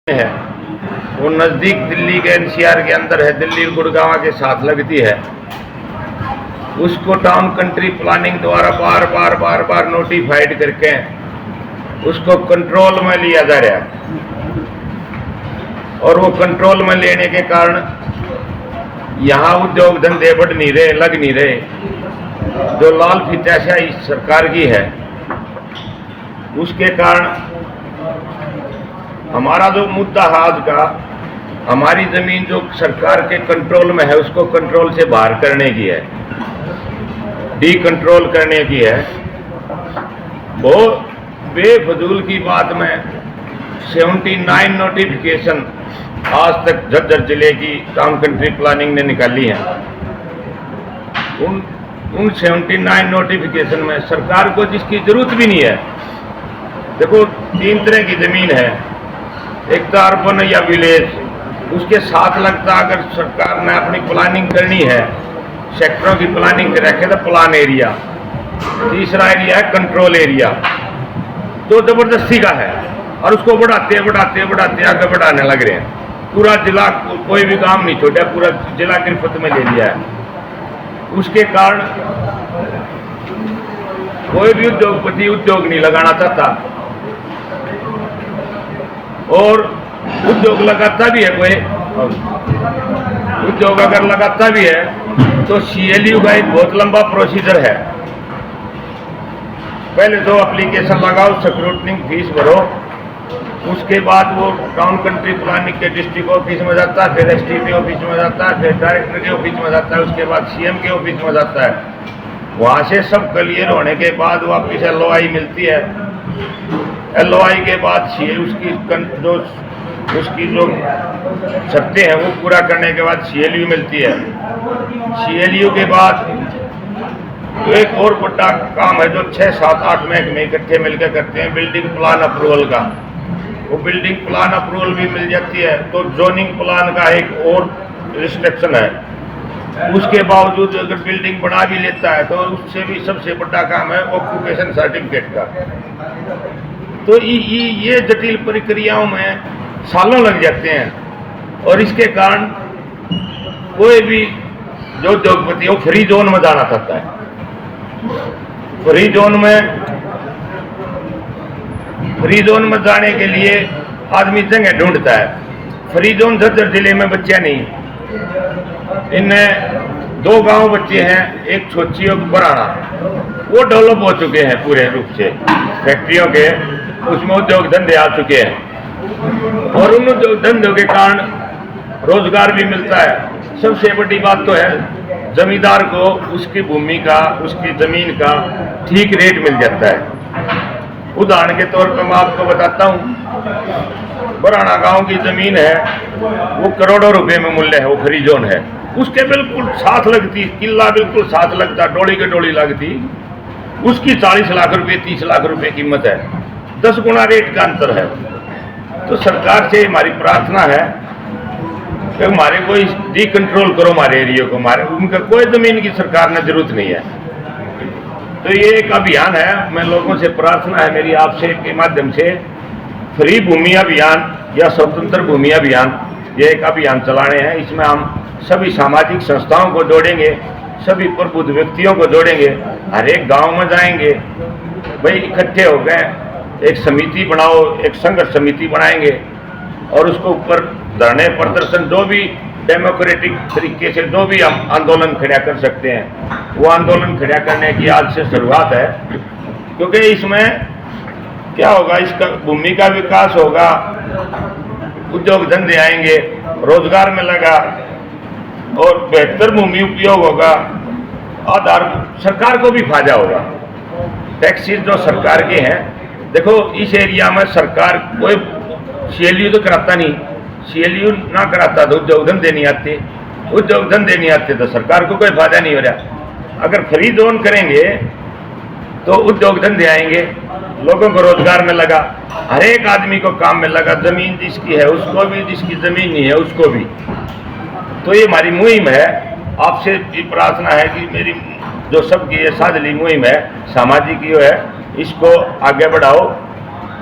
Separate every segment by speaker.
Speaker 1: है वो नज़दीक दिल्ली के एनसीआर के अंदर है, दिल्ली गुड़गांव के साथ लगती है। उसको टाउन कंट्री प्लानिंग द्वारा बार बार बार बार नोटिफाइड करके उसको कंट्रोल में लिया जा रहा है, और वो कंट्रोल में लेने के कारण यहाँ उद्योग धंधे बढ़ नहीं रहे, लग नहीं रहे। जो लाल फितैशाही सरकार की है उसके कारण हमारा जो मुद्दा है आज का, हमारी जमीन जो सरकार के कंट्रोल में है उसको कंट्रोल से बाहर करने की है, डी कंट्रोल करने की है। वो बेफजूल की बात में 79 नोटिफिकेशन आज तक झज्जर जिले की टाउन कंट्री प्लानिंग ने निकाली है। उन 79 नोटिफिकेशन में सरकार को जिसकी जरूरत भी नहीं है, देखो 3 तरह की जमीन है, एक तो अर्बन या विलेज, उसके साथ लगता अगर सरकार ने अपनी प्लानिंग करनी है, सेक्टरों की प्लानिंग कर रखे तो प्लान एरिया, तीसरा एरिया है कंट्रोल एरिया, तो जबरदस्ती का है और उसको बढ़ाते बढ़ाते बढ़ाते आगे बढ़ाने लग रहे हैं। पूरा जिला, कोई भी काम नहीं छोड़ा, पूरा जिला गिरफ्त में ले लिया है। उसके कारण कोई भी उद्योगपति उद्योग नहीं लगाना चाहता, और उद्योग लगाता भी है, कोई उद्योग अगर लगाता भी है तो सीएलयू का एक बहुत लंबा प्रोसीजर है। पहले तो एप्लीकेशन लगाओ, स्क्रूटनिंग फीस भरो, उसके बाद वो टाउन कंट्री प्लानिंग के डिस्ट्रिक्ट ऑफिस में जाता है, फिर एसटीपी ऑफिस में जाता है, फिर डायरेक्टर के ऑफिस में जाता है, उसके बाद सीएम के ऑफिस में जाता है। वहाँ से सब क्लियर होने के बाद वापिस एलओआई मिलती है। एलओआई के बाद उसकी जो शर्तें हैं वो पूरा करने के बाद सीएलयू मिलती है। सीएलयू के बाद एक और बड़ा काम है जो 6, 7, 8 महकमे इकट्ठे मिलकर करते हैं, बिल्डिंग प्लान अप्रूवल का। वो बिल्डिंग प्लान अप्रूवल भी मिल जाती है, तो जोनिंग प्लान का एक और रिस्ट्रिक्शन है। उसके बावजूद अगर बिल्डिंग बना भी लेता है तो उससे भी सबसे बड़ा काम है ऑक्यूपेशन सर्टिफिकेट का। तो ये जटिल प्रक्रियाओं में सालों लग जाते हैं, और इसके कारण कोई भी जो उद्योगपति वो फ्री जोन में जाना चाहता है। फ्री जोन में जाने के लिए आदमी जगह ढूंढता है। फ्री जोन झज्जर जिले में बच्चे नहीं, इनमें 2 गांव बच्चे हैं, एक छोची और बराना, वो डेवलप हो चुके हैं पूरे रूप से, फैक्ट्रियों के उसमें उद्योग धंधे आ चुके हैं, और उन उद्योग धंधों के कारण रोजगार भी मिलता है। सबसे बड़ी बात तो है जमींदार को उसकी भूमि का, उसकी जमीन का ठीक रेट मिल जाता है। उदाहरण के तौर पर मैं आपको बताता हूँ, बराना गांव की जमीन है, वो करोड़ों रुपए में मूल्य है, वो फ्री जोन है। उसके बिल्कुल साथ लगती किला, बिल्कुल साथ लगता, डोली के डोली लगती, उसकी 40 लाख रुपए 30 लाख रुपए कीमत है, 10 गुना रेट का अंतर है। तो सरकार से हमारी प्रार्थना है कि हमारे कोई डी कंट्रोल करो हमारे एरिया को, हमारे उनका कोई जमीन की सरकार ने जरूरत नहीं है। तो ये एक अभियान है, मैं लोगों से प्रार्थना है मेरी आपसे के माध्यम से, फ्री भूमि अभियान या स्वतंत्र भूमि अभियान, ये एक अभियान चलाने हैं। इसमें हम सभी सामाजिक संस्थाओं को जोड़ेंगे, सभी प्रबुद्ध व्यक्तियों को जोड़ेंगे, हर एक गाँव में जाएंगे, भाई इकट्ठे हो गए, एक समिति बनाओ, एक संघर्ष समिति बनाएंगे, और उसको ऊपर धरने प्रदर्शन, जो भी डेमोक्रेटिक तरीके से जो भी हम आंदोलन खड़ा कर सकते हैं, वो आंदोलन खड़ा करने की आज से शुरुआत है। क्योंकि इसमें क्या होगा, इसका भूमि का विकास होगा, उद्योग धंधे आएंगे, रोजगार मिलेगा, और बेहतर भूमि उपयोग होगा, आधार सरकार को भी फायदा होगा। टैक्सेस जो सरकार के हैं, देखो इस एरिया में सरकार कोई सीएलयू तो कराता नहीं, सीएलयू ना कराता तो उद्योग धंधे नहीं आते, उद्योग धंधे नहीं आते तो सरकार को कोई फायदा नहीं हो रहा। अगर फ्री जोन करेंगे तो उद्योग धंधे आएंगे, लोगों को रोजगार मिलेगा, हर एक आदमी को काम मिलेगा, जमीन जिसकी है उसको भी, जिसकी जमीन नहीं है उसको भी। तो ये हमारी मुहिम है, आपसे भी प्रार्थना है कि मेरी जो सबकी ये साझली मुहिम है, सामाजिक जो है, इसको आगे बढ़ाओ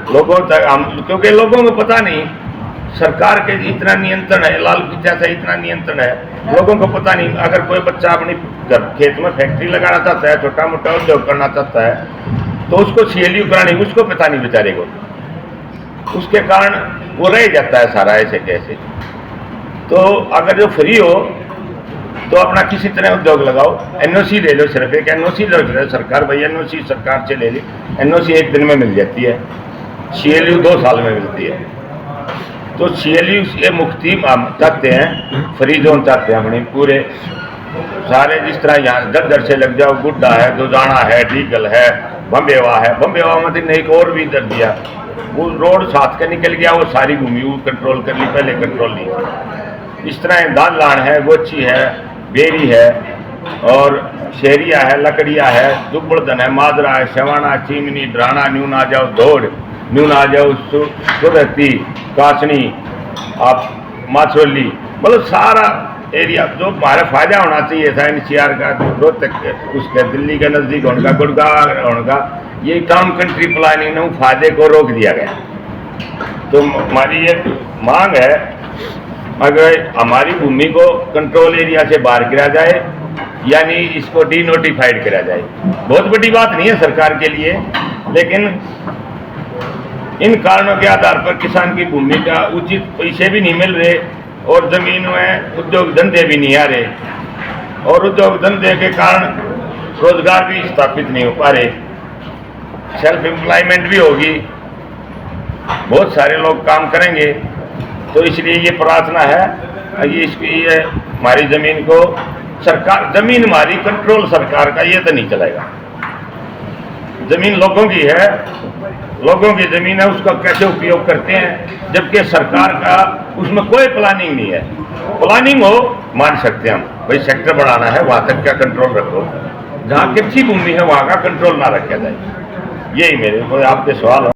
Speaker 1: लोगों तक। हम क्योंकि लोगों को पता नहीं, सरकार के इतना नियंत्रण है, लाल किचा से इतना नियंत्रण है, लोगों को पता नहीं। अगर कोई बच्चा अपनी खेत में फैक्ट्री लगाना चाहता है, छोटा मोटा उद्योग करना चाहता है, तो उसको CLU करानी, उसको पता नहीं बेचारे को। उसके कारण वो रह जाता है सारा ऐसे कैसे। तो अगर जो फ्री हो तो अपना किसी तरह उद्योग लगाओ, NOC ले लो, सिर्फ एक NOC ले लो सरकार, भाई NOC सरकार से ले ली, NOC एक दिन में मिल जाती है, CLU 2 साल में मिलती है। तो CLU ये मुक्ति चाहते हैं, फ्री जोन चाहते हैं अपने पूरे सारे, जिस तरह यहाँ दर से लग जाओ, गुड्डा है, दुजाना है, डीगल है, बम्बेवा है। बम्बेवा में तो एक और भी दर दिया, वो रोड साथ के निकल गया, वो सारी भूमि वो कंट्रोल कर ली, पहले कंट्रोल नहीं की। इस तरह दालान है, गोची है, बेरी है, और शेरिया है, लकड़िया है, दुब्बड़दन है, मादरा है, शेवाना, चीमनी, ड्राना, न्यून आ जाओ दौड़, न्यून आ जाओ सुरती, कासनी, आप माछोली, मतलब सारा एरिया जो हमारा फायदा होना चाहिए था NCR का, रोहतक उसके दिल्ली के नज़दीक होने का, गुड़गांव होने का, ये टाउन कंट्री प्लानिंग ने फायदे को रोक दिया गया। तो हमारी ये मांग है, अगर हमारी भूमि को कंट्रोल एरिया से बाहर किया जाए, यानी इसको डीनोटिफाइड किया जाए। बहुत बड़ी बात नहीं है सरकार के लिए, लेकिन इन कारणों के आधार पर किसान की भूमि का उचित पैसे भी नहीं मिल रहे, और जमीन में उद्योग धंधे भी नहीं आ रहे, और उद्योग धंधे के कारण रोजगार भी स्थापित नहीं हो पा रहे, सेल्फ एम्प्लॉयमेंट भी होगी, बहुत सारे लोग काम करेंगे। तो इसलिए ये प्रार्थना है, ये हमारी जमीन को सरकार, जमीन हमारी कंट्रोल सरकार का ये तो नहीं चलेगा। जमीन लोगों की है, लोगों की जमीन है, उसका कैसे उपयोग करते हैं, जबकि सरकार का उसमें कोई प्लानिंग नहीं है। प्लानिंग हो मान सकते हैं हम, भाई सेक्टर बढ़ाना है, वहां तक क्या कंट्रोल रखो, जहाँ कच्ची भूमि है वहां का कंट्रोल ना रखा जाए। यही मेरे को आपके सवाल